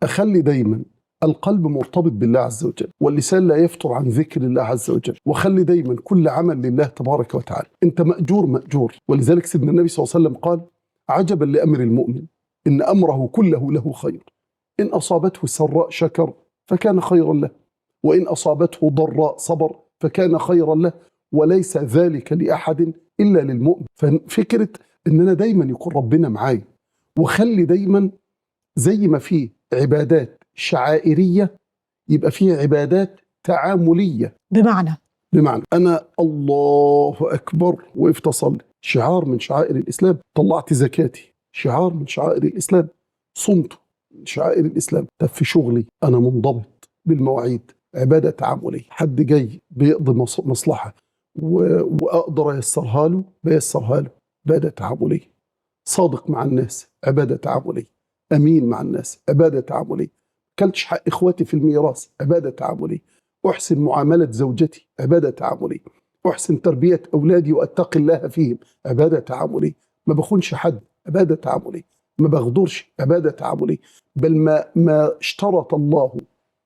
أخلي دايما القلب مرتبط بالله عز وجل، واللسان لا يفتر عن ذكر الله عز وجل، وخلي دايما كل عمل لله تبارك وتعالى. أنت مأجور مأجور. ولذلك سيدنا النبي صلى الله عليه وسلم قال: عجبا لأمر المؤمن إن أمره كله له خير، إن أصابته سراء شكر فكان خيرا له، وإن أصابته ضراء صبر فكان خيرا له، وليس ذلك لأحد إلا للمؤمن. ففكرة إن أنا دايما يكون ربنا معايا، وخلي دايما زي ما فيه عبادات شعائرية يبقى فيه عبادات تعاملية. بمعنى أنا الله أكبر وقفت أصلي، شعار من شعائر الإسلام. طلعت زكاتي، شعار من شعائر الإسلام. صمت، من شعائر الإسلام. طب في شغلي أنا منضبط بالمواعيد، عبادة تعاملية. حد جاي بيقضي مصلحة وأقدر أيسرها له بيسرها له، عبادة تعاملية. صادق مع الناس، عبادة تعاملية. أمين مع الناس، عبادة تعاملية. كلتش حق إخواتي في الميراث، عبادة تعاملية. أحسن معاملة زوجتي، عبادة تعاملية. أحسن تربية أولادي وأتقي الله فيهم، عبادة تعاملية. ما بخونش حد، عبادة تعاملية. ما بغدرش، عبادة تعاملية. بل ما اشترط الله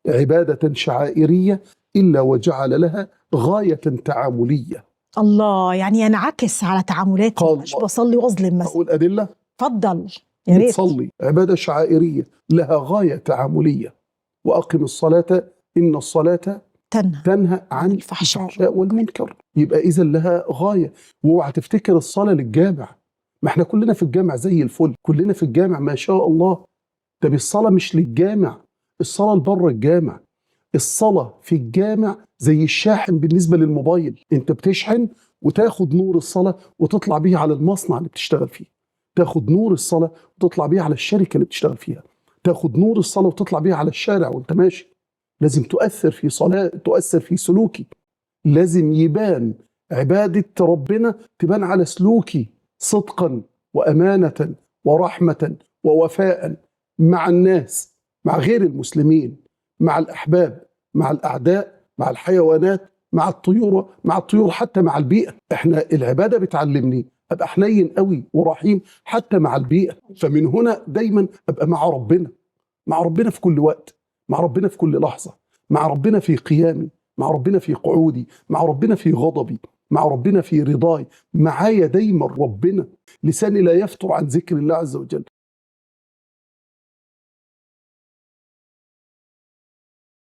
عبادة شعائرية إلا وجعل لها غاية تعاملية. الله، يعني ينعكس على تعاملاتي، مش بصلي وأظلم مثلا. أقول أدلة؟ تفضل يا ريت. تصلي عبادة شعائرية لها غاية تعاملية. وأقم الصلاة إن الصلاة تنهى عن الفحشاء والمنكر. يبقى إذا لها غاية. واوعى تفتكر الصلاة للجامع. ما احنا كلنا في الجامع زي الفل، كلنا في الجامع ما شاء الله. طب الصلاة مش للجامع، الصلاة لبره الجامع. الصلاة في الجامع زي الشاحن بالنسبة للموبايل. انت بتشحن وتاخد نور الصلاة وتطلع بيه على المصنع اللي بتشتغل فيه، تاخد نور الصلاة وتطلع بيه على الشركة اللي بتشتغل فيها، تاخد نور الصلاة وتطلع بيه على الشارع وانت ماشي. لازم تؤثر في صلاة، تؤثر في سلوكي. لازم يبان عبادة ربنا، تبان على سلوكي صدقا وأمانة ورحمة ووفاء مع الناس، مع غير المسلمين، مع الأحباب، مع الأعداء، مع الحيوانات، مع الطيور حتى مع البيئة. احنا العبادة بتعلمني أبقى حنين قوي ورحيم حتى مع البيئة. فمن هنا دايما أبقى مع ربنا، مع ربنا في كل وقت، مع ربنا في كل لحظة، مع ربنا في قيامي، مع ربنا في قعودي، مع ربنا في غضبي، مع ربنا في رضاي. معايا دايما ربنا. لساني لا يفتر عن ذكر الله عز وجل.